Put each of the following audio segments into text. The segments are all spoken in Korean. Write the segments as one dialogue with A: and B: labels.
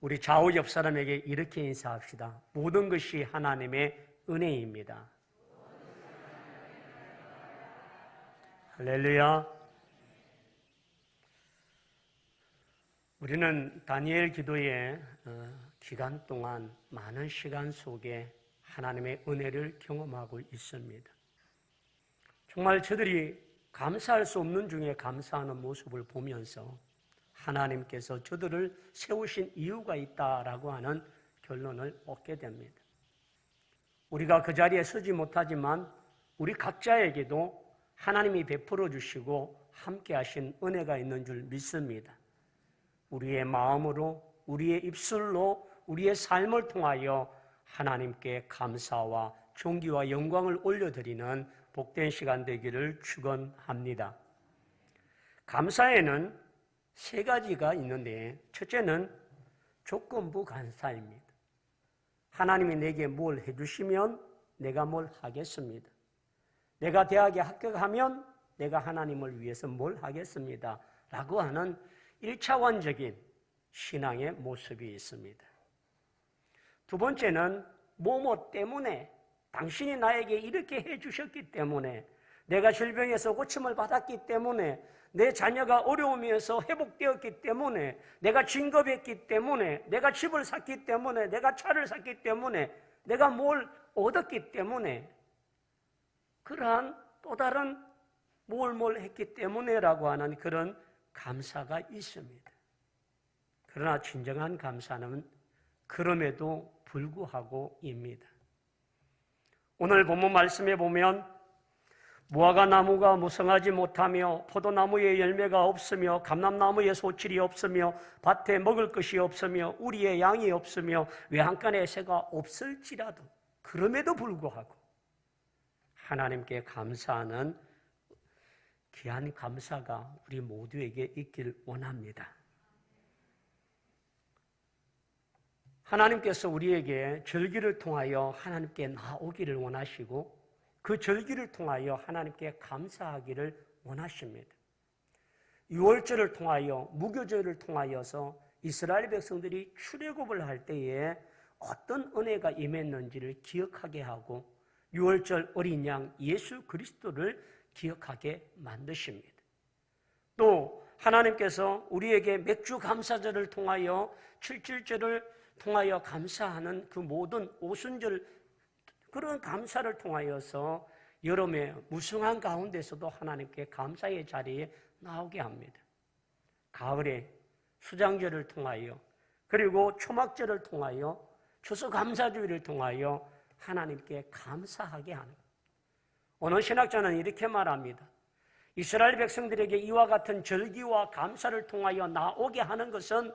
A: 우리 좌우 옆 사람에게 이렇게 인사합시다. 모든 것이 하나님의 은혜입니다. 할렐루야. 우리는 다니엘 기도의 기간 동안 많은 시간 속에 하나님의 은혜를 경험하고 있습니다. 정말 저들이 감사할 수 없는 중에 감사하는 모습을 보면서 하나님께서 저들을 세우신 이유가 있다라고 하는 결론을 얻게 됩니다. 우리가 그 자리에 서지 못하지만 우리 각자에게도 하나님이 베풀어 주시고 함께 하신 은혜가 있는 줄 믿습니다. 우리의 마음으로, 우리의 입술로, 우리의 삶을 통하여 하나님께 감사와 존귀와 영광을 올려드리는 복된 시간 되기를 축원합니다. 감사에는 세 가지가 있는데 첫째는 조건부 감사입니다. 하나님이 내게 뭘 해주시면 내가 뭘 하겠습니다. 내가 대학에 합격하면 내가 하나님을 위해서 뭘 하겠습니다. 라고 하는 1차원적인 신앙의 모습이 있습니다. 두 번째는 뭐뭐 때문에 당신이 나에게 이렇게 해주셨기 때문에 내가 질병에서 고침을 받았기 때문에 내 자녀가 어려움에서 회복되었기 때문에 내가 진급했기 때문에 내가 집을 샀기 때문에 내가 차를 샀기 때문에 내가 뭘 얻었기 때문에 그러한 또 다른 뭘 했기 때문에라고 하는 그런 감사가 있습니다. 그러나 진정한 감사는 그럼에도 불구하고입니다. 오늘 본문 말씀에 보면 무화과 나무가 무성하지 못하며 포도나무에 열매가 없으며 감람나무에 소출이 없으며 밭에 먹을 것이 없으며 우리의 양이 없으며 외양간에 새가 없을지라도 그럼에도 불구하고 하나님께 감사하는 귀한 감사가 우리 모두에게 있길 원합니다. 하나님께서 우리에게 절기를 통하여 하나님께 나오기를 원하시고 그 절기를 통하여 하나님께 감사하기를 원하십니다. 유월절을 통하여 무교절을 통하여서 이스라엘 백성들이 출애굽을 할 때에 어떤 은혜가 임했는지를 기억하게 하고 유월절 어린 양 예수 그리스도를 기억하게 만드십니다. 또 하나님께서 우리에게 맥주 감사절을 통하여 칠칠절을 통하여 감사하는 그 모든 오순절 그런 감사를 통하여서 여름의 무성한 가운데서도 하나님께 감사의 자리에 나오게 합니다. 가을에 수장절을 통하여 그리고 초막절을 통하여 추수감사주의를 통하여 하나님께 감사하게 하는 것. 어느 신학자는 이렇게 말합니다. 이스라엘 백성들에게 이와 같은 절기와 감사를 통하여 나오게 하는 것은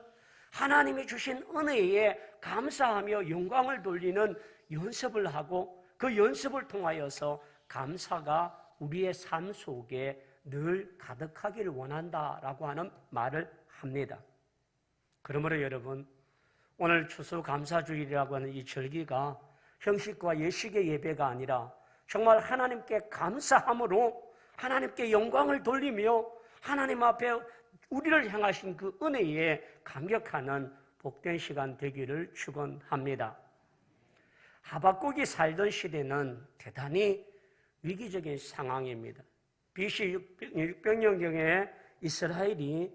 A: 하나님이 주신 은혜에 감사하며 영광을 돌리는 연습을 하고 그 연습을 통하여서 감사가 우리의 삶 속에 늘 가득하기를 원한다라고 하는 말을 합니다. 그러므로 여러분, 오늘 추수감사주일이라고 하는 이 절기가 형식과 예식의 예배가 아니라 정말 하나님께 감사함으로 하나님께 영광을 돌리며 하나님 앞에 우리를 향하신 그 은혜에 감격하는 복된 시간 되기를 축원합니다. 하박국이 살던 시대는 대단히 위기적인 상황입니다. BC 600년경에 이스라엘이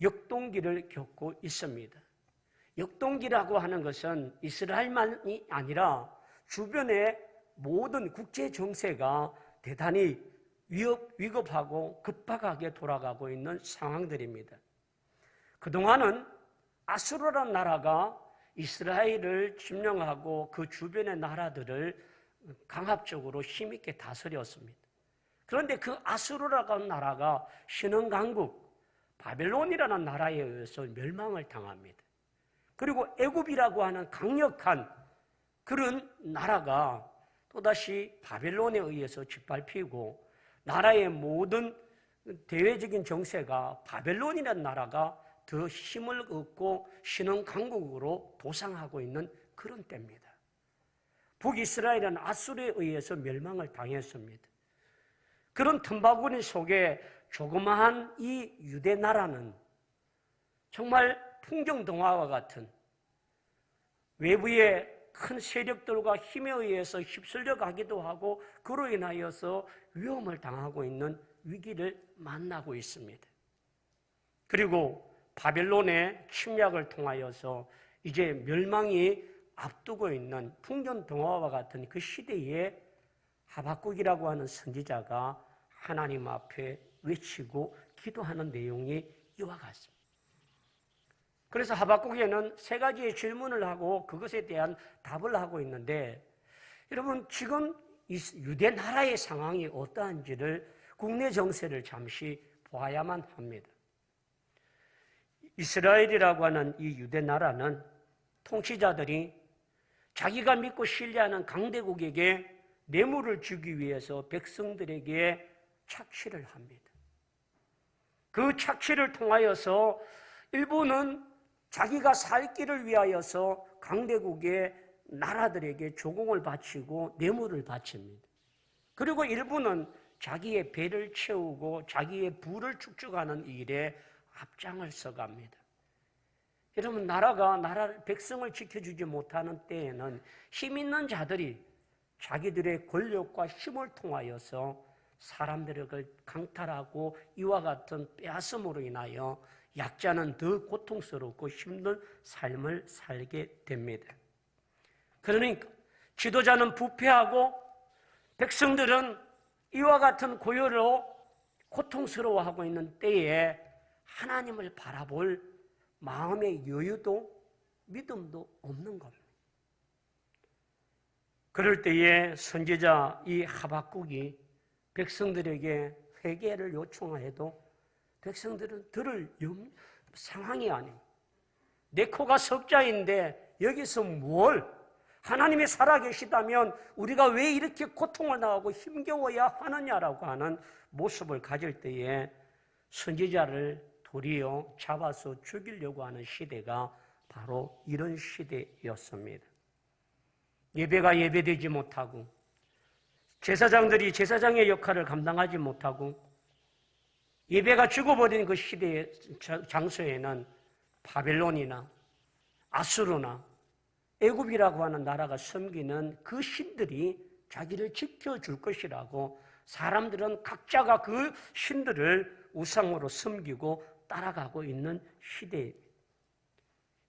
A: 역동기를 겪고 있습니다. 역동기라고 하는 것은 이스라엘만이 아니라 주변의 모든 국제 정세가 대단히 위급하고 급박하게 돌아가고 있는 상황들입니다. 그동안은 아수르라는 나라가 이스라엘을 점령하고 그 주변의 나라들을 강압적으로 힘있게 다스렸습니다. 그런데 그 아수르라고 하는 나라가 신흥강국 바벨론이라는 나라에 의해서 멸망을 당합니다. 그리고 애굽이라고 하는 강력한 그런 나라가 또다시 바벨론에 의해서 짓밟히고 나라의 모든 대외적인 정세가 바벨론이라는 나라가 더 힘을 얻고 신흥강국으로 도상하고 있는 그런 때입니다. 북이스라엘은 아수르에 의해서 멸망을 당했습니다. 그런 틈바구니 속에 조그마한 이 유대 나라는 정말 풍경동화와 같은 외부의 큰 세력들과 힘에 의해서 휩쓸려 가기도 하고 그로 인하여서 위험을 당하고 있는 위기를 만나고 있습니다. 그리고 바벨론의 침략을 통하여서 이제 멸망이 앞두고 있는 풍전등화와 같은 그 시대에 하박국이라고 하는 선지자가 하나님 앞에 외치고 기도하는 내용이 이와 같습니다. 그래서 하박국에는 세 가지의 질문을 하고 그것에 대한 답을 하고 있는데, 여러분 지금 이 유대 나라의 상황이 어떠한지를, 국내 정세를 잠시 보아야만 합니다. 이스라엘이라고 하는 이 유대 나라는 통치자들이 자기가 믿고 신뢰하는 강대국에게 뇌물을 주기 위해서 백성들에게 착취를 합니다. 그 착취를 통하여서 일부는 자기가 살 길을 위하여서 강대국의 나라들에게 조공을 바치고 뇌물을 바칩니다. 그리고 일부는 자기의 배를 채우고 자기의 부를 축적하는 일에 앞장을 서갑니다. 여러분, 백성을 지켜주지 못하는 때에는 힘 있는 자들이 자기들의 권력과 힘을 통하여서 사람들을 강탈하고 이와 같은 빼앗음으로 인하여 약자는 더 고통스럽고 힘든 삶을 살게 됩니다. 그러니까 지도자는 부패하고 백성들은 이와 같은 고요로 고통스러워하고 있는 때에 하나님을 바라볼 마음의 여유도 믿음도 없는 겁니다. 그럴 때에 선지자 이 하박국이 백성들에게 회개를 요청해도 백성들은 들을 상황이 아닙니다. 내 코가 석자인데 여기서 뭘, 하나님이 살아계시다면 우리가 왜 이렇게 고통을 당하고 힘겨워야 하느냐라고 하는 모습을 가질 때에 선지자를 도리어 잡아서 죽이려고 하는 시대가 바로 이런 시대였습니다. 예배가 예배되지 못하고 제사장들이 제사장의 역할을 감당하지 못하고 예배가 죽어버린 그 시대의 장소에는 바벨론이나 아수르나 애굽이라고 하는 나라가 섬기는 그 신들이 자기를 지켜줄 것이라고 사람들은 각자가 그 신들을 우상으로 섬기고 따라가고 있는 시대입니다.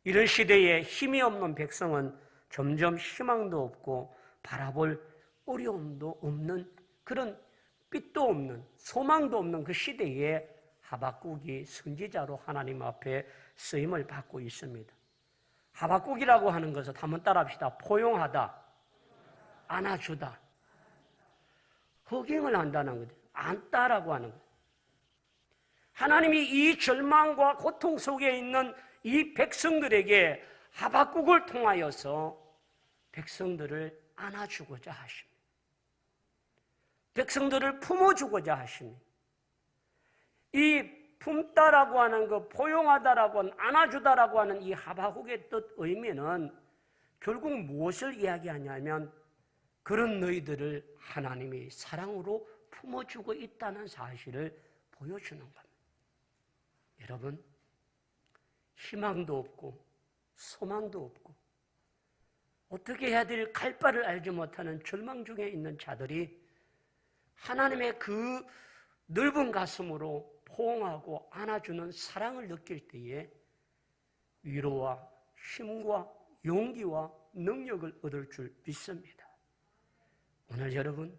A: 이런 시대에 힘이 없는 백성은 점점 희망도 없고 바라볼 어려움도 없는, 그런 빛도 없는, 소망도 없는 그 시대에 하박국이 선지자로 하나님 앞에 쓰임을 받고 있습니다. 하박국이라고 하는 것은 한번 따라합시다. 포용하다, 안아주다, 허경을 한다는 거죠. 안다라고 하는 거죠. 하나님이 이 절망과 고통 속에 있는 이 백성들에게 하박국을 통하여서 백성들을 안아주고자 하십니다. 백성들을 품어주고자 하십니다. 이 품다라고 하는 그 포용하다라고 하는, 안아주다라고 하는 이 하박국의 뜻 의미는 결국 무엇을 이야기하냐면 그런 너희들을 하나님이 사랑으로 품어주고 있다는 사실을 보여주는 겁니다. 여러분, 희망도 없고 소망도 없고 어떻게 해야 될 갈 바를 알지 못하는 절망 중에 있는 자들이 하나님의 그 넓은 가슴으로 포옹하고 안아주는 사랑을 느낄 때에 위로와 힘과 용기와 능력을 얻을 줄 믿습니다. 오늘 여러분,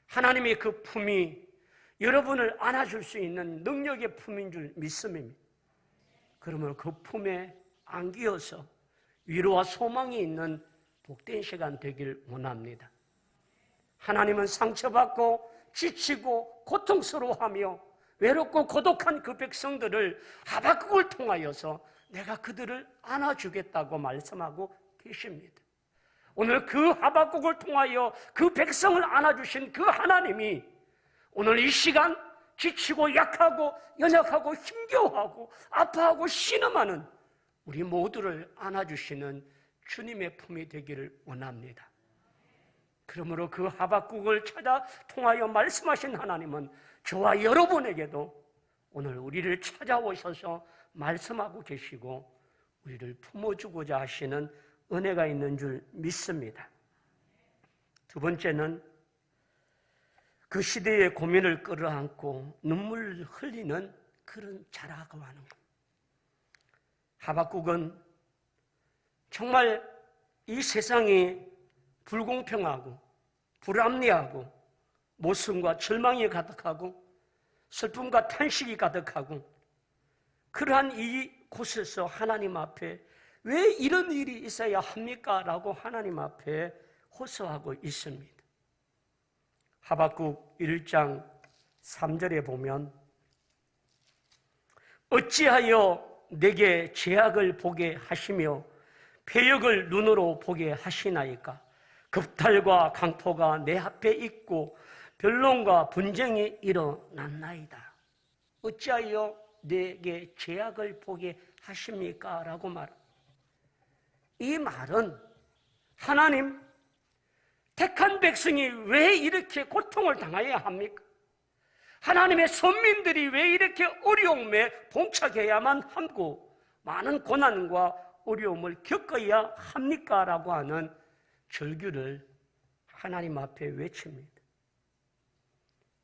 A: 하나님의 그 품이 여러분을 안아줄 수 있는 능력의 품인 줄 믿습니다. 그러면 그 품에 안기어서 위로와 소망이 있는 복된 시간 되길 원합니다. 하나님은 상처받고 지치고 고통스러워하며 외롭고 고독한 그 백성들을 하박국을 통하여서 내가 그들을 안아주겠다고 말씀하고 계십니다. 오늘 그 하박국을 통하여 그 백성을 안아주신 그 하나님이 오늘 이 시간 지치고 약하고 연약하고 힘겨워하고 아파하고 신음하는 우리 모두를 안아주시는 주님의 품이 되기를 원합니다. 그러므로 그 하박국을 찾아 통하여 말씀하신 하나님은 저와 여러분에게도 오늘 우리를 찾아오셔서 말씀하고 계시고 우리를 품어주고자 하시는 은혜가 있는 줄 믿습니다. 두 번째는 그 시대의 고민을 끌어안고 눈물을 흘리는 그런 자라고 하는 것. 하박국은 정말 이 세상이 불공평하고 불합리하고 모순과 절망이 가득하고 슬픔과 탄식이 가득하고 그러한 이 곳에서 하나님 앞에 왜 이런 일이 있어야 합니까? 라고 하나님 앞에 호소하고 있습니다. 하박국 1장 3절에 보면 어찌하여 내게 죄악을 보게 하시며 패역을 눈으로 보게 하시나이까? 급탈과 강포가 내 앞에 있고 변론과 분쟁이 일어났나이다. 어찌하여 내게 죄악을 보게 하십니까? 라고 말합니다. 이 말은 하나님, 택한 백성이 왜 이렇게 고통을 당해야 합니까? 하나님의 선민들이 왜 이렇게 어려움에 봉착해야만 하고 많은 고난과 어려움을 겪어야 합니까? 라고 하는 절규를 하나님 앞에 외칩니다.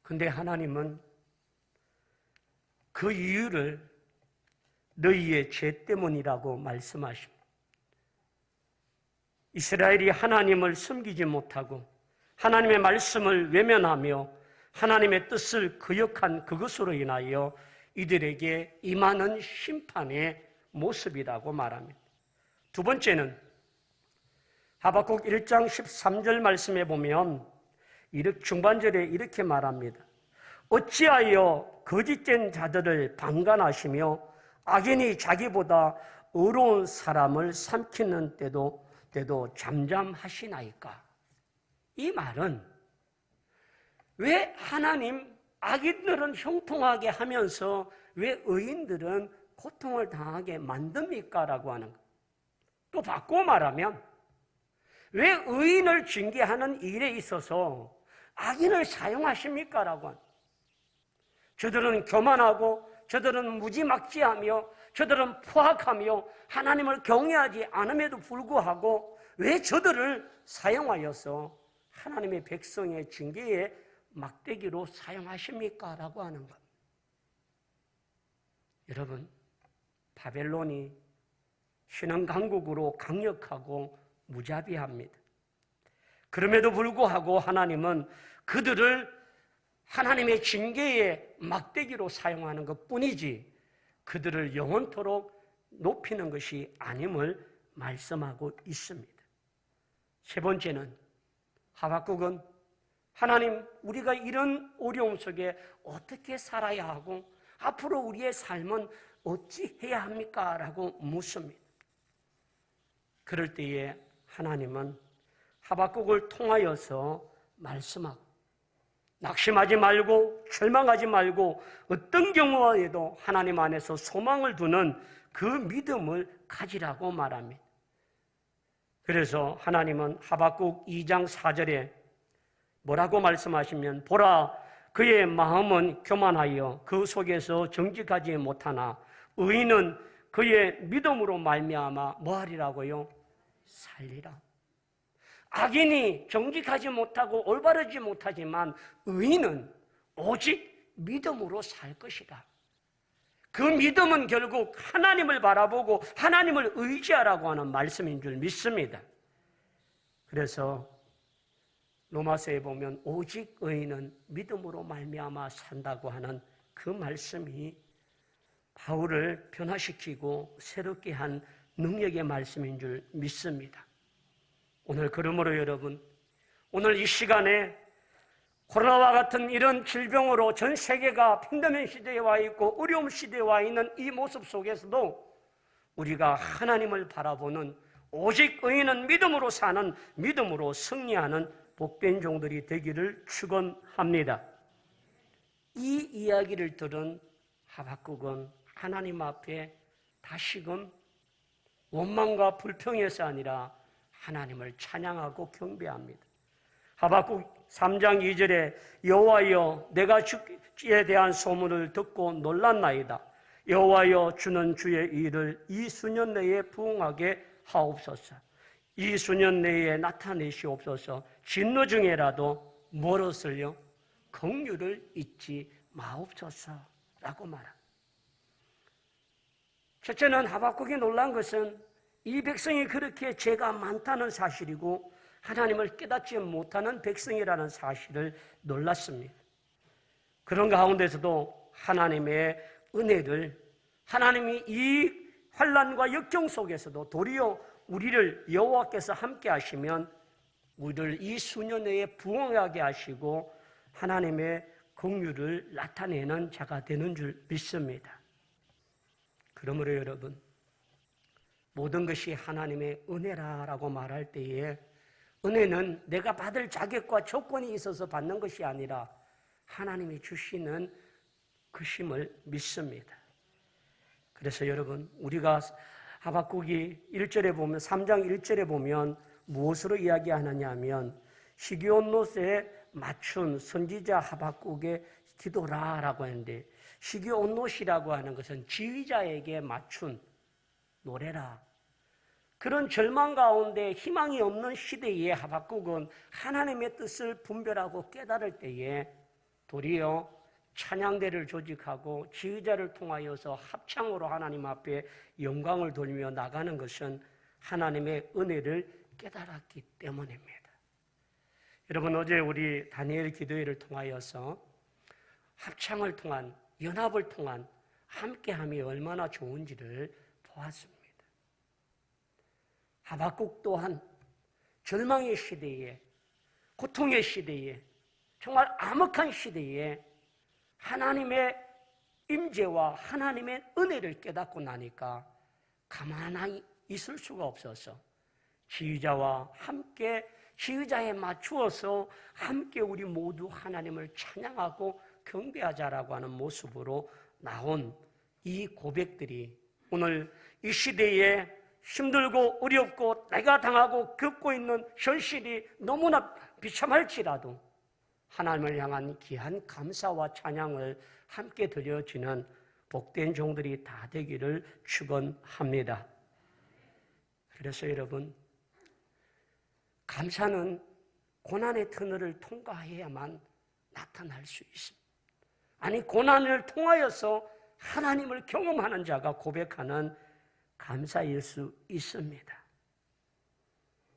A: 근데 하나님은 그 이유를 너희의 죄 때문이라고 말씀하십니다. 이스라엘이 하나님을 섬기지 못하고 하나님의 말씀을 외면하며 하나님의 뜻을 거역한 그것으로 인하여 이들에게 임하는 심판의 모습이라고 말합니다. 두 번째는 하박국 1장 13절 말씀에 보면 중반절에 이렇게 말합니다. 어찌하여 거짓된 자들을 방관하시며 악인이 자기보다 의로운 사람을 삼키는 때도 잠잠하시나이까? 이 말은 왜 하나님 악인들은 형통하게 하면서 왜 의인들은 고통을 당하게 만듭니까? 라고 하는 것. 또 바꿔 말하면 왜 의인을 징계하는 일에 있어서 악인을 사용하십니까? 라고 하는 것. 저들은 교만하고 저들은 무지막지하며 저들은 포악하며 하나님을 경외하지 않음에도 불구하고 왜 저들을 사용하여서 하나님의 백성의 징계의 막대기로 사용하십니까? 라고 하는 것. 여러분, 바벨론이 신흥강국으로 강력하고 무자비합니다. 그럼에도 불구하고 하나님은 그들을 하나님의 징계의 막대기로 사용하는 것뿐이지 그들을 영원토록 높이는 것이 아님을 말씀하고 있습니다. 세 번째는 하박국은 하나님, 우리가 이런 어려움 속에 어떻게 살아야 하고 앞으로 우리의 삶은 어찌 해야 합니까? 라고 묻습니다. 그럴 때에 하나님은 하박국을 통하여서 말씀하고 낙심하지 말고 절망하지 말고 어떤 경우에도 하나님 안에서 소망을 두는 그 믿음을 가지라고 말합니다. 그래서 하나님은 하박국 2장 4절에 뭐라고 말씀하시면 보라, 그의 마음은 교만하여 그 속에서 정직하지 못하나 의인은 그의 믿음으로 말미암아 뭐하리라고요? 살리라. 악인이 정직하지 못하고 올바르지 못하지만 의인은 오직 믿음으로 살 것이다. 그 믿음은 결국 하나님을 바라보고 하나님을 의지하라고 하는 말씀인 줄 믿습니다. 그래서 로마서에 보면 오직 의인은 믿음으로 말미암아 산다고 하는 그 말씀이 바울을 변화시키고 새롭게 한 능력의 말씀인 줄 믿습니다. 오늘 그러므로 여러분, 오늘 이 시간에 코로나와 같은 이런 질병으로 전 세계가 팬데믹 시대에 와 있고 어려움 시대에 와 있는 이 모습 속에서도 우리가 하나님을 바라보는 오직 의인은 믿음으로 사는 믿음으로 승리하는 복된 종들이 되기를 축원합니다. 이 이야기를 들은 하박국은 하나님 앞에 다시금 원망과 불평에서 아니라 하나님을 찬양하고 경배합니다. 하박국 3장 2절에 여호와여, 내가 주에 대한 소문을 듣고 놀랐나이다. 여호와여, 주는 주의 일을 이 수년 내에 부응하게 하옵소서. 이 수년 내에 나타내시옵소서. 진노 중에라도 멀었을요 긍휼을 잊지 마옵소서라고 말합니다. 첫째는 하박국이 놀란 것은 이 백성이 그렇게 죄가 많다는 사실이고 하나님을 깨닫지 못하는 백성이라는 사실을 놀랐습니다. 그런 가운데서도 하나님의 은혜를, 하나님이 이 환난과 역경 속에서도 도리어 우리를 여호와께서 함께 하시면 우리를 이 수년 내에 부흥하게 하시고 하나님의 긍휼을 나타내는 자가 되는 줄 믿습니다. 그러므로 여러분, 모든 것이 하나님의 은혜라고 말할 때에 은혜는 내가 받을 자격과 조건이 있어서 받는 것이 아니라 하나님이 주시는 것임을 믿습니다. 그래서 여러분, 우리가 하박국이 1절에 보면, 3장 1절에 보면 무엇으로 이야기하느냐 하면 시기온노스에 맞춘 선지자 하박국의 기도라라고 했는데, 시기온노시라고 하는 것은 지휘자에게 맞춘 노래라. 그런 절망 가운데 희망이 없는 시대에 하박국은 하나님의 뜻을 분별하고 깨달을 때에 도리어 찬양대를 조직하고 지휘자를 통하여서 합창으로 하나님 앞에 영광을 돌리며 나가는 것은 하나님의 은혜를 깨달았기 때문입니다. 여러분, 어제 우리 다니엘 기도회를 통하여서 합창을 통한, 연합을 통한 함께함이 얼마나 좋은지를 보았습니다. 하박국 또한 절망의 시대에, 고통의 시대에, 정말 암흑한 시대에 하나님의 임재와 하나님의 은혜를 깨닫고 나니까 가만히 있을 수가 없어서 지휘자와 함께, 지휘자에 맞추어서 함께 우리 모두 하나님을 찬양하고 경배하자라고 하는 모습으로 나온 이 고백들이 오늘 이 시대에 힘들고 어렵고 내가 당하고 겪고 있는 현실이 너무나 비참할지라도 하나님을 향한 귀한 감사와 찬양을 함께 드려지는 복된 종들이 다 되기를 축원합니다. 그래서 여러분, 감사는 고난의 터널을 통과해야만 나타날 수 있습니다. 아니, 고난을 통하여서 하나님을 경험하는 자가 고백하는 감사일 수 있습니다.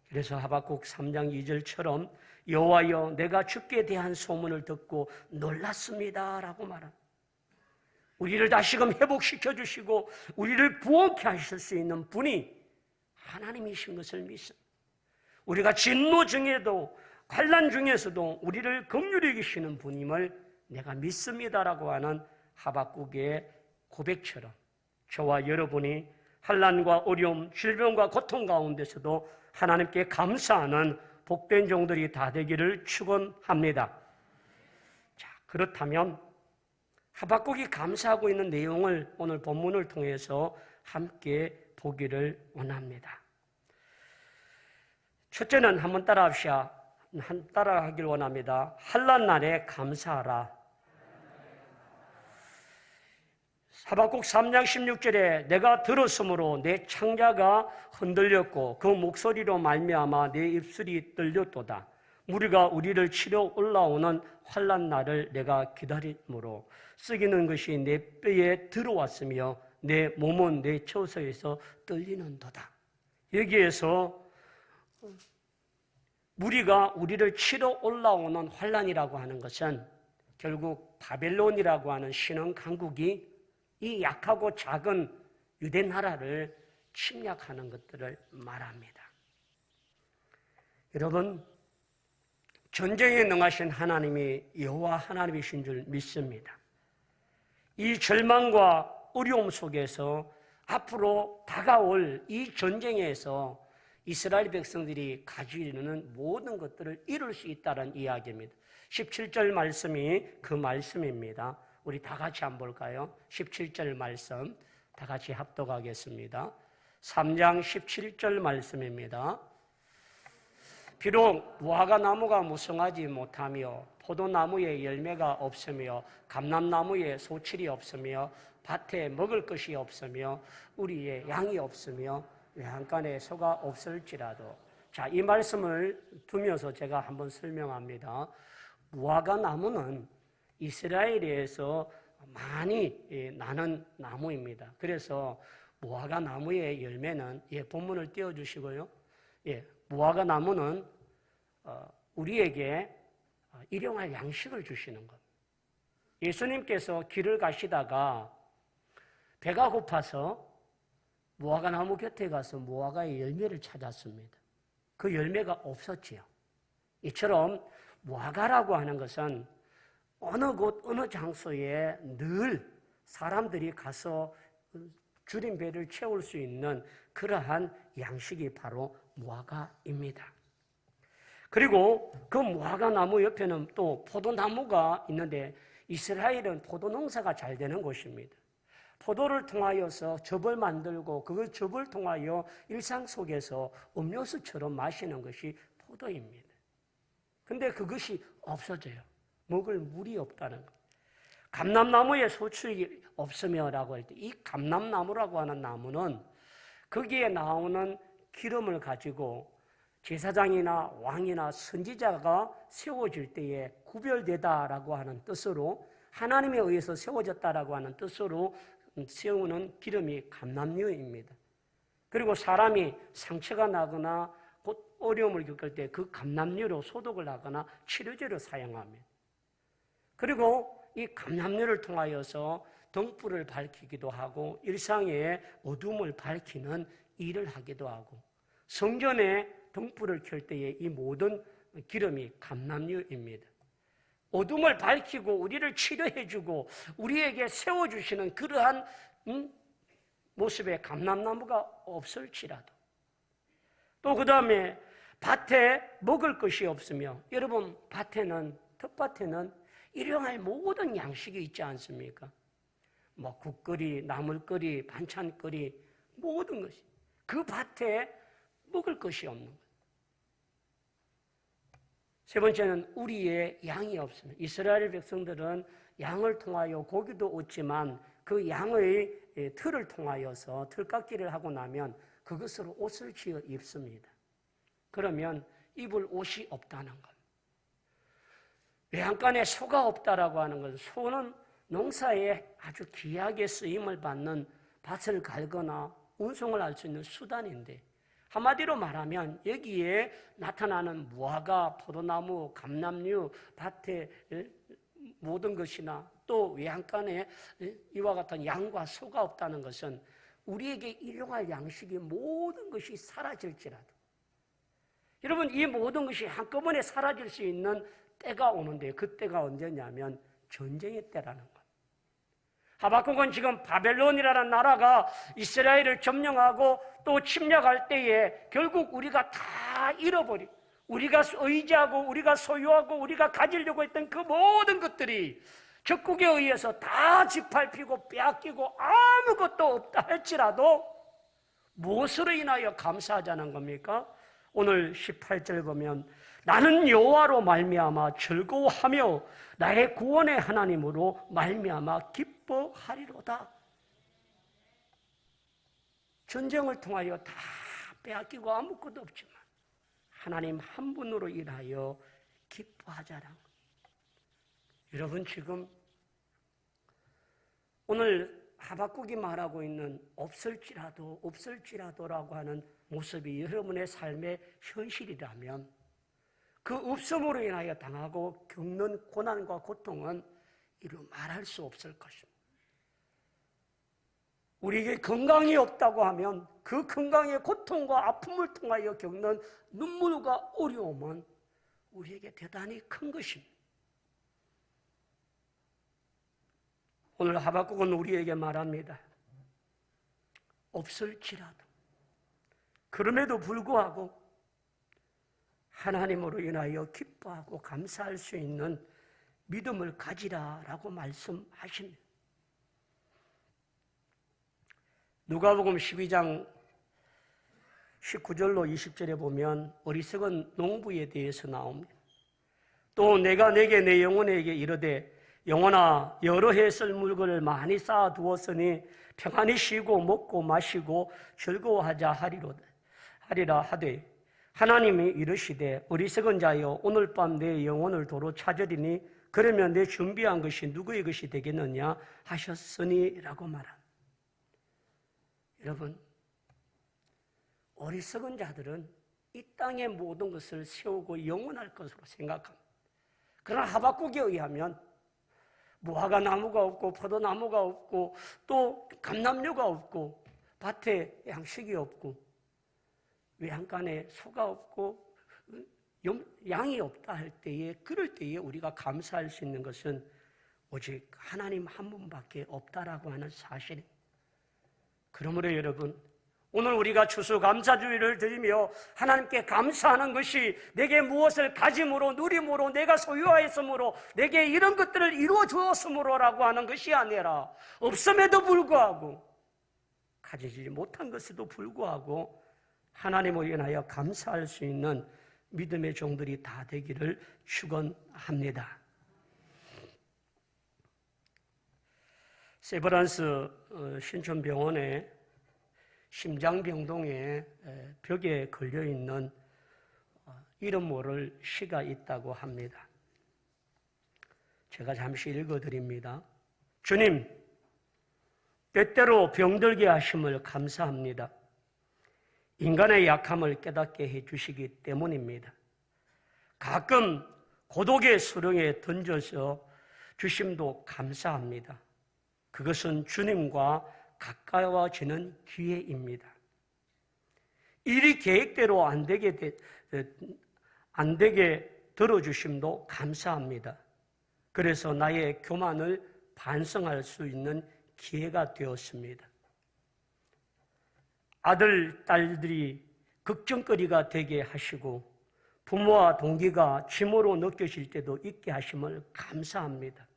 A: 그래서 하박국 3장 2절처럼 여호와여 내가 주께 대한 소문을 듣고 놀랐습니다 라고 말합니다. 우리를 다시금 회복시켜 주시고 우리를 부흥케 하실 수 있는 분이 하나님이신 것을 믿습니다. 우리가 진노 중에도 환난 중에서도 우리를 긍휼히 여기시는 분임을 내가 믿습니다라고 하는 하박국의 고백처럼 저와 여러분이 환난과 어려움, 질병과 고통 가운데서도 하나님께 감사하는 복된 종들이 다 되기를 축원합니다. 자, 그렇다면 하박국이 감사하고 있는 내용을 오늘 본문을 통해서 함께 보기를 원합니다. 첫째는 한번 따라하길 원합니다. 환난 날에 감사하라. 하박국 3장 16절에 내가 들었으므로 내 창자가 흔들렸고 그 목소리로 말미암아 내 입술이 떨렸도다. 무리가 우리를 치러 올라오는 환난 날을 내가 기다림으로 썩이는 것이 내 뼈에 들어왔으며 내 몸은 내 처소에서 떨리는도다. 여기에서 무리가 우리를 치러 올라오는 환난이라고 하는 것은 결국 바벨론이라고 하는 신흥 강국이 이 약하고 작은 유대 나라를 침략하는 것들을 말합니다. 여러분, 전쟁에 능하신 하나님이 여호와 하나님이신 줄 믿습니다. 이 절망과 어려움 속에서 앞으로 다가올 이 전쟁에서 이스라엘 백성들이 가지고 있는 모든 것들을 이룰 수 있다는 이야기입니다. 17절 말씀이 그 말씀입니다. 우리 다 같이 한번 볼까요? 17절 말씀 다 같이 합독하겠습니다. 3장 17절 말씀입니다. 비록 무화과 나무가 무성하지 못하며 포도나무에 열매가 없으며 감람나무에 소출이 없으며 밭에 먹을 것이 없으며 우리의 양이 없으며 외양간에 소가 없을지라도. 자, 이 말씀을 두면서 제가 한번 설명합니다. 무화과 나무는 이스라엘에서 많이 나는 나무입니다. 그래서 무화과 나무의 열매는, 본문을 띄워주시고요. 무화과 나무는 우리에게 일용할 양식을 주시는 것. 예수님께서 길을 가시다가 배가 고파서 무화과 나무 곁에 가서 무화과의 열매를 찾았습니다. 그 열매가 없었지요. 이처럼 무화과라고 하는 것은 어느 곳 어느 장소에 늘 사람들이 가서 줄인 배를 채울 수 있는 그러한 양식이 바로 무화과입니다. 그리고 그 무화과 나무 옆에는 또 포도나무가 있는데, 이스라엘은 포도 농사가 잘 되는 곳입니다. 포도를 통하여서 즙을 만들고 그 즙을 통하여 일상 속에서 음료수처럼 마시는 것이 포도입니다. 근데 그것이 없어져요. 먹을 물이 없다는 것. 감람나무에 소출이 없으며라고 할 때, 이 감람나무라고 하는 나무는 거기에 나오는 기름을 가지고 제사장이나 왕이나 선지자가 세워질 때에 구별되다라고 하는 뜻으로, 하나님에 의해서 세워졌다라고 하는 뜻으로 세우는 기름이 감람류입니다. 그리고 사람이 상처가 나거나 곧 어려움을 겪을 때 그 감람류로 소독을 하거나 치료제로 사용합니다. 그리고 이 감람류를 통하여서 등불을 밝히기도 하고 일상의 어둠을 밝히는 일을 하기도 하고, 성전에 등불을 켤 때에 이 모든 기름이 감람류입니다. 어둠을 밝히고 우리를 치료해주고 우리에게 세워주시는 그러한 모습의 감람나무가 없을지라도, 또 그 다음에 밭에 먹을 것이 없으며, 여러분 밭에는, 텃밭에는 일용할 모든 양식이 있지 않습니까? 뭐 국거리, 나물거리, 반찬거리, 모든 것이 그 밭에 먹을 것이 없는 것. 세 번째는 우리의 양이 없습니다. 이스라엘 백성들은 양을 통하여 고기도 얻지만 그 양의 틀을 통하여서 틀깎기를 하고 나면 그것으로 옷을 지어 입습니다. 그러면 입을 옷이 없다는 것. 외양간에 소가 없다라고 하는 것은, 소는 농사에 아주 귀하게 쓰임을 받는 밭을 갈거나 운송을 할 수 있는 수단인데, 한마디로 말하면 여기에 나타나는 무화과, 포도나무, 감람류, 밭의 모든 것이나 또 외양간에 이와 같은 양과 소가 없다는 것은 우리에게 일용할 양식이 모든 것이 사라질지라도, 여러분 이 모든 것이 한꺼번에 사라질 수 있는 때가 오는데, 그 때가 언제냐면 전쟁의 때라는 것. 하박국은 지금 바벨론이라는 나라가 이스라엘을 점령하고 또 침략할 때에 결국 우리가 다 잃어버리고, 우리가 의지하고 우리가 소유하고 우리가 가지려고 했던 그 모든 것들이 적국에 의해서 다 짓밟히고 빼앗기고 아무것도 없다 할지라도 무엇으로 인하여 감사하자는 겁니까? 오늘 18절 보면 나는 여호와로 말미암아 즐거워하며 나의 구원의 하나님으로 말미암아 기뻐하리로다. 전쟁을 통하여 다 빼앗기고 아무것도 없지만 하나님 한 분으로 인하여 기뻐하자라는 것. 여러분 지금 오늘 하박국이 말하고 있는 없을지라도라고 하는 모습이 여러분의 삶의 현실이라면 그 없음으로 인하여 당하고 겪는 고난과 고통은 이루 말할 수 없을 것입니다. 우리에게 건강이 없다고 하면 그 건강의 고통과 아픔을 통하여 겪는 눈물과 어려움은 우리에게 대단히 큰 것입니다. 오늘 하박국은 우리에게 말합니다. 없을지라도, 그럼에도 불구하고 하나님으로 인하여 기뻐하고 감사할 수 있는 믿음을 가지라라고 말씀하십니다. 누가복음 12장 19절로 20절에 보면 어리석은 농부에 대해서 나옵니다. 또 내가 내게 내 영혼에게 이르되 영혼아 여러 해 쓸 물건을 많이 쌓아두었으니 평안히 쉬고 먹고 마시고 즐거워하자 하리라 하되 하나님이 이르시되 어리석은 자여 오늘 밤 내 영혼을 도로 찾으리니 그러면 내 준비한 것이 누구의 것이 되겠느냐 하셨으니라고 말한. 여러분, 어리석은 자들은 이 땅의 모든 것을 세우고 영원할 것으로 생각합니다. 그러나 하박국에 의하면 무화과 나무가 없고 포도나무가 없고 또 감람류가 없고 밭에 양식이 없고 외양간에 소가 없고 양이 없다 할 때에, 그럴 때에 우리가 감사할 수 있는 것은 오직 하나님 한 분밖에 없다라고 하는 사실입니다. 그러므로 여러분, 오늘 우리가 추수감사주의를 드리며 하나님께 감사하는 것이 내게 무엇을 가짐으로 누림으로 내가 소유하였으므로 내게 이런 것들을 이루어 주었으므로라고 하는 것이 아니라 없음에도 불구하고 가지지 못한 것에도 불구하고 하나님을 인하여 감사할 수 있는 믿음의 종들이 다 되기를 축원합니다. 세브란스 신촌병원에 심장병동에 벽에 걸려있는 이름 모를 시가 있다고 합니다. 제가 잠시 읽어드립니다. 주님, 때때로 병들게 하심을 감사합니다. 인간의 약함을 깨닫게 해주시기 때문입니다. 가끔 고독의 수렁에 던져서 주심도 감사합니다. 그것은 주님과 가까워지는 기회입니다. 일이 계획대로 안 되게 들어주심도 감사합니다. 그래서 나의 교만을 반성할 수 있는 기회가 되었습니다. 아들, 딸들이 걱정거리가 되게 하시고 부모와 동기가 짐으로 느껴질 때도 있게 하심을 감사합니다.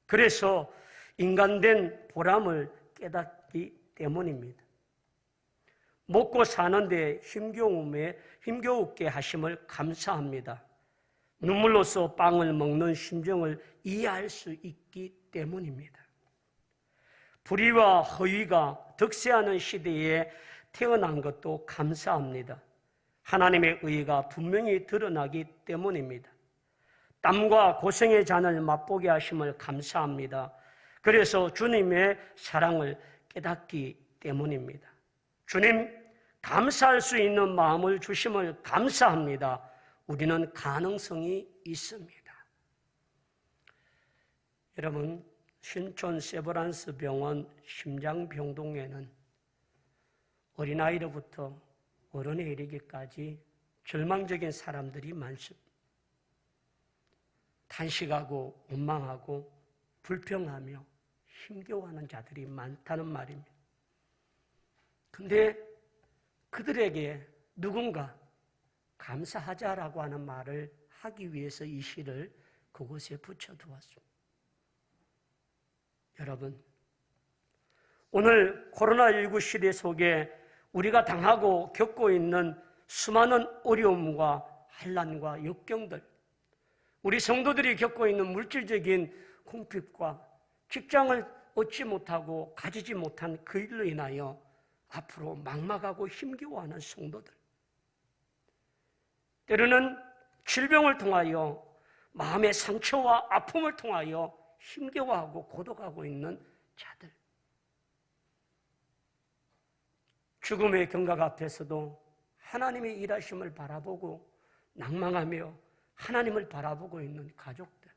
A: 그래서 인간된 보람을 깨닫기 때문입니다. 먹고 사는데 힘겨우게 하심을 감사합니다. 눈물로써 빵을 먹는 심정을 이해할 수 있기 때문입니다. 불의와 허위가 득세하는 시대에 태어난 것도 감사합니다. 하나님의 의가 분명히 드러나기 때문입니다. 땀과 고생의 잔을 맛보게 하심을 감사합니다. 그래서 주님의 사랑을 깨닫기 때문입니다. 주님, 감사할 수 있는 마음을 주심을 감사합니다. 우리는 가능성이 있습니다. 여러분, 신촌 세브란스 병원 심장병동에는 어린아이로부터 어른에 이르기까지 절망적인 사람들이 많습니다. 탄식하고 원망하고 불평하며 힘겨워하는 자들이 많다는 말입니다. 근데 그들에게 누군가 감사하자라고 하는 말을 하기 위해서 이 시를 그곳에 붙여두었습니다. 여러분, 오늘 코로나19 시대 속에 우리가 당하고 겪고 있는 수많은 어려움과 환난과 역경들, 우리 성도들이 겪고 있는 물질적인 궁핍과 직장을 얻지 못하고 가지지 못한 그 일로 인하여 앞으로 막막하고 힘겨워하는 성도들, 때로는 질병을 통하여 마음의 상처와 아픔을 통하여 힘겨워하고 고독하고 있는 자들, 죽음의 경각 앞에서도 하나님의 일하심을 바라보고 낭망하며 하나님을 바라보고 있는 가족들,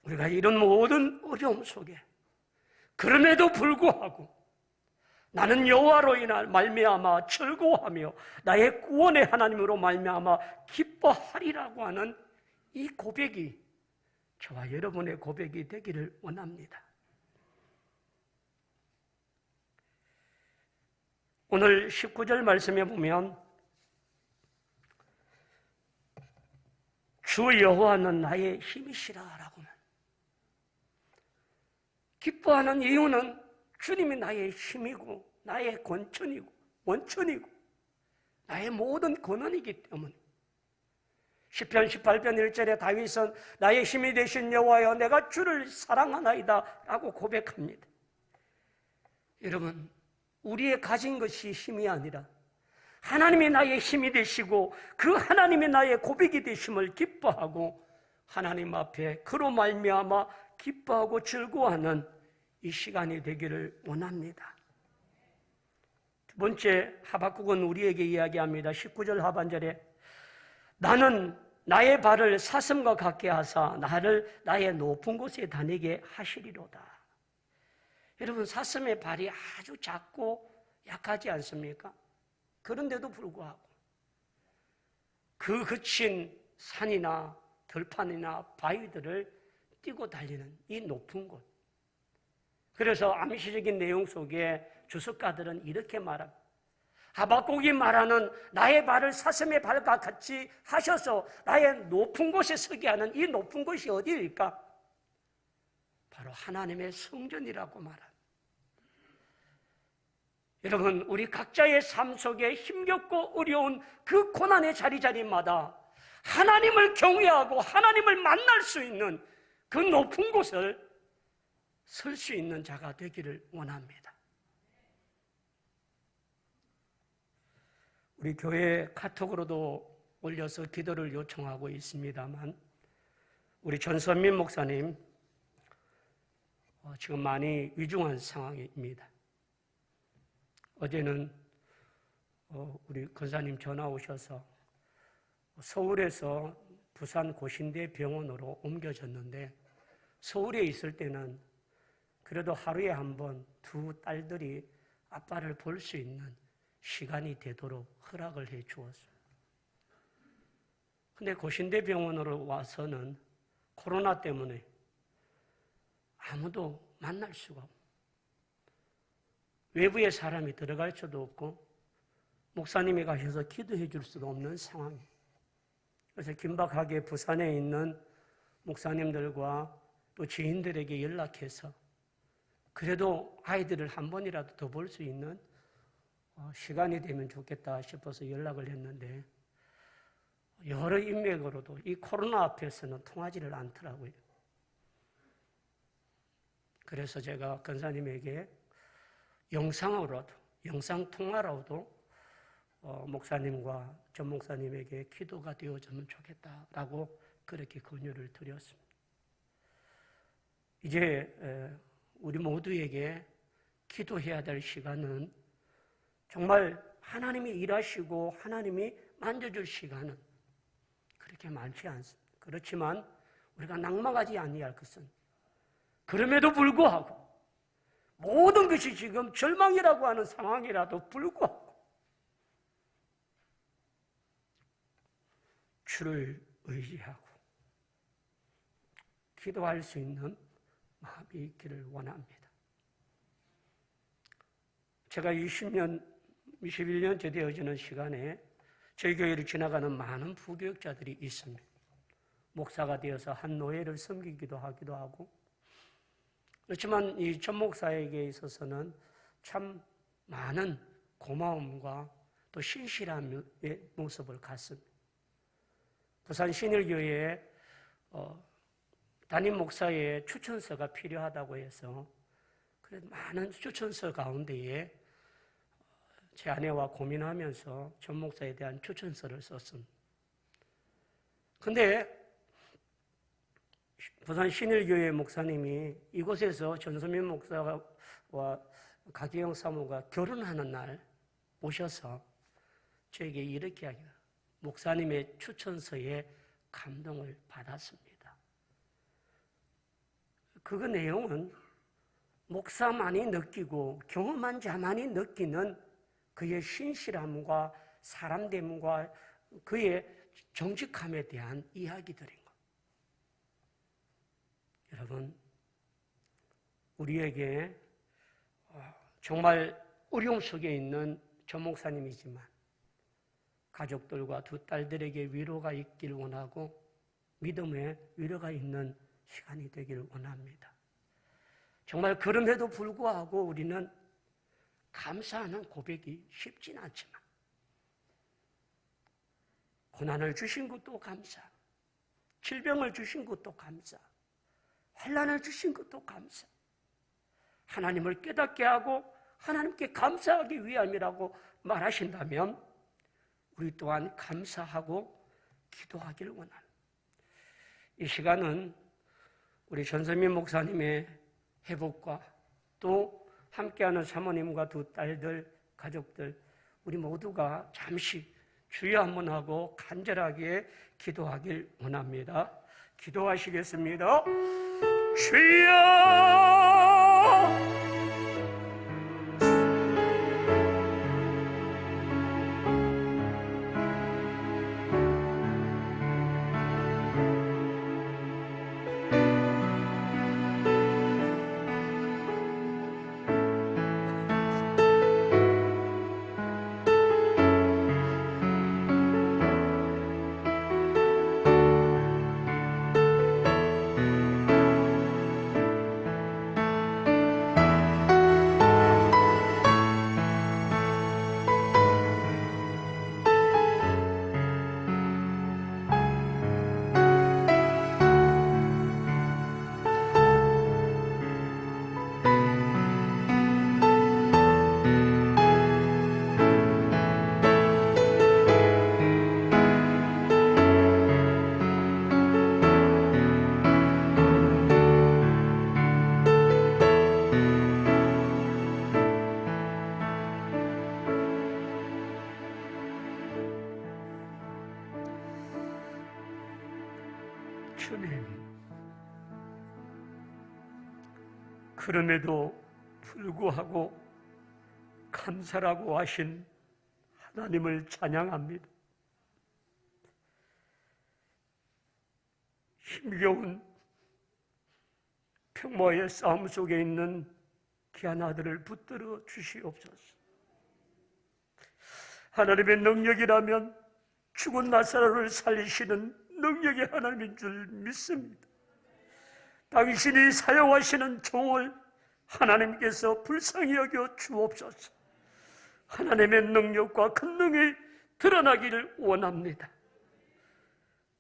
A: 우리가 이런 모든 어려움 속에 그럼에도 불구하고 나는 여호와로 인한 말미암아 즐거워하며 나의 구원의 하나님으로 말미암아 기뻐하리라고 하는 이 고백이 저와 여러분의 고백이 되기를 원합니다. 오늘 19절 말씀에 보면 주 여호와는 나의 힘이시라라고 말. 기뻐하는 이유는 주님이 나의 힘이고 나의 권천이고 원천이고 나의 모든 권한이기 때문에 시편 18편 1절에 다윗은 나의 힘이 되신 여호와여 내가 주를 사랑하나이다 라고 고백합니다. 여러분, 우리의 가진 것이 힘이 아니라 하나님이 나의 힘이 되시고 그 하나님이 나의 고백이 되심을 기뻐하고 하나님 앞에 그로 말미암아 기뻐하고 즐거워하는 이 시간이 되기를 원합니다. 두 번째, 하박국은 우리에게 이야기합니다. 19절 하반절에 나는 나의 발을 사슴과 같게 하사 나를 나의 높은 곳에 다니게 하시리로다. 여러분, 사슴의 발이 아주 작고 약하지 않습니까? 그런데도 불구하고 그 거친 산이나 들판이나 바위들을 뛰고 달리는 이 높은 곳. 그래서 암시적인 내용 속에 주석가들은 이렇게 말합니다. 하박국이 말하는 나의 발을 사슴의 발과 같이 하셔서 나의 높은 곳에 서게 하는 이 높은 곳이 어디일까? 바로 하나님의 성전이라고 말합니다. 여러분, 우리 각자의 삶 속에 힘겹고 어려운 그 고난의 자리자리마다 하나님을 경외하고 하나님을 만날 수 있는 그 높은 곳을 설 수 있는 자가 되기를 원합니다. 우리 교회 카톡으로도 올려서 기도를 요청하고 있습니다만 우리 전선민 목사님 지금 많이 위중한 상황입니다. 어제는 우리 권사님 전화 오셔서 서울에서 부산 고신대 병원으로 옮겨졌는데 서울에 있을 때는 그래도 하루에 한 번 두 딸들이 아빠를 볼 수 있는 시간이 되도록 허락을 해 주었습니다. 근데 고신대 병원으로 와서는 코로나 때문에 아무도 만날 수가 없고 외부의 사람이 들어갈 수도 없고 목사님이 가셔서 기도해 줄 수도 없는 상황이에요. 그래서 긴박하게 부산에 있는 목사님들과 또 지인들에게 연락해서 그래도 아이들을 한 번이라도 더 볼 수 있는 시간이 되면 좋겠다 싶어서 연락을 했는데 여러 인맥으로도 이 코로나 앞에서는 통하지를 않더라고요. 그래서 제가 권사님에게 영상으로도, 영상통화로도 목사님과 전 목사님에게 기도가 되어주면 좋겠다라고 그렇게 권유를 드렸습니다. 이제 우리 모두에게 기도해야 될 시간은 정말 하나님이 일하시고 하나님이 만져줄 시간은 그렇게 많지 않습니다. 그렇지만 우리가 낙망하지 아니할 것은 그럼에도 불구하고 모든 것이 지금 절망이라고 하는 상황이라도 불구하고 주를 의지하고 기도할 수 있는 마음이 있기를 원합니다. 제가 21년째 되어지는 시간에 저희 교회를 지나가는 많은 부교육자들이 있습니다. 목사가 되어서 한 노예를 섬기기도 하기도 하고 그렇지만 이 전 목사에게 있어서는 참 많은 고마움과 또 신실함의 모습을 갖습니다. 부산 신일교회에 담임 목사의 추천서가 필요하다고 해서 그래도 많은 추천서 가운데에 제 아내와 고민하면서 전 목사에 대한 추천서를 썼습니다. 그런데 부산 신일교회 목사님이 이곳에서 전소민 목사와 가기영 사모가 결혼하는 날 오셔서 저에게 이렇게 하기를 목사님의 추천서에 감동을 받았습니다. 그 내용은 목사만이 느끼고 경험한 자만이 느끼는 그의 신실함과 사람됨과 그의 정직함에 대한 이야기들인 것. 여러분, 우리에게 정말 어려움 속에 있는 전 목사님이지만 가족들과 두 딸들에게 위로가 있길 원하고 믿음의 위로가 있는 시간이 되기를 원합니다. 정말 그럼에도 불구하고 우리는 감사하는 고백이 쉽진 않지만 고난을 주신 것도 감사하고 질병을 주신 것도 감사, 환난을 주신 것도 감사. 하나님을 깨닫게 하고 하나님께 감사하기 위함이라고 말하신다면 우리 또한 감사하고 기도하기를 원합니다. 이 시간은 우리 전선민 목사님의 회복과 또 함께하는 사모님과 두 딸들, 가족들, 우리 모두가 잠시 주여 한번 하고 간절하게 기도하길 원합니다. 기도하시겠습니다. 주여! 주님, 그럼에도 불구하고 감사라고 하신 하나님을 찬양합니다. 힘겨운 평화의 싸움 속에 있는 귀한 아들을 붙들어 주시옵소서. 하나님의 능력이라면 죽은 나사로를 살리시는 능력의 하나님인 줄 믿습니다. 당신이 사용하시는 종을 하나님께서 불쌍히 여겨 주옵소서. 하나님의 능력과 권능이 드러나기를 원합니다.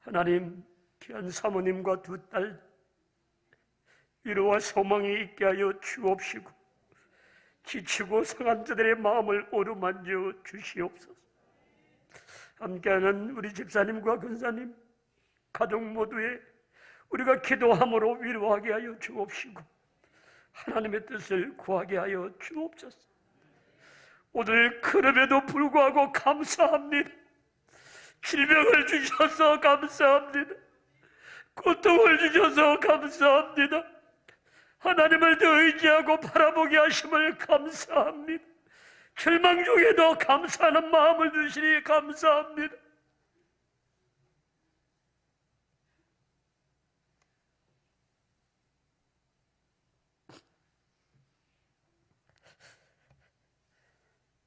A: 하나님, 귀한 사모님과 두 딸 위로와 소망이 있게 하여 주옵시고 지치고 상한 자들의 마음을 어루만져 주시옵소서. 함께하는 우리 집사님과 권사님, 가족 모두에 우리가 기도함으로 위로하게 하여 주옵시고 하나님의 뜻을 구하게 하여 주옵소서. 오늘 그럼에도 불구하고 감사합니다. 질병을 주셔서 감사합니다. 고통을 주셔서 감사합니다. 하나님을 더 의지하고 바라보게 하심을 감사합니다. 절망 중에도 감사하는 마음을 주시니 감사합니다.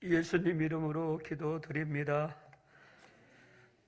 A: 예수님 이름으로 기도드립니다.